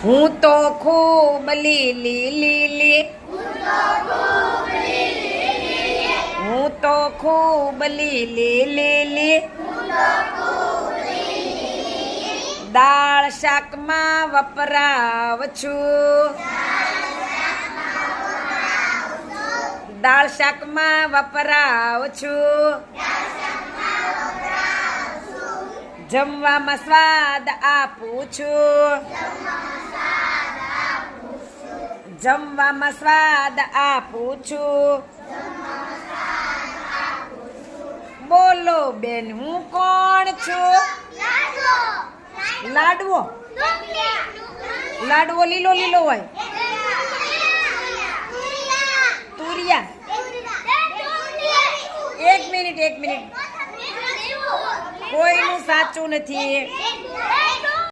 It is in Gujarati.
હું તો ખૂબ લીલી લીલી, હું તો ખૂબ લીલી લીલી, દાળ શાકમાં વપરાવ છું, દાળ શાકમાં વપરાવ છું, જમવામાં સ્વાદ આપું છું, જમવામાં સ્વાદ આપું છું. બોલો બેન હું કોણ છું? લાડવો. લાડવો લીલો લીલો હોય. તુરિયા. એક મિનિટ કોઈનું સાચું નથી.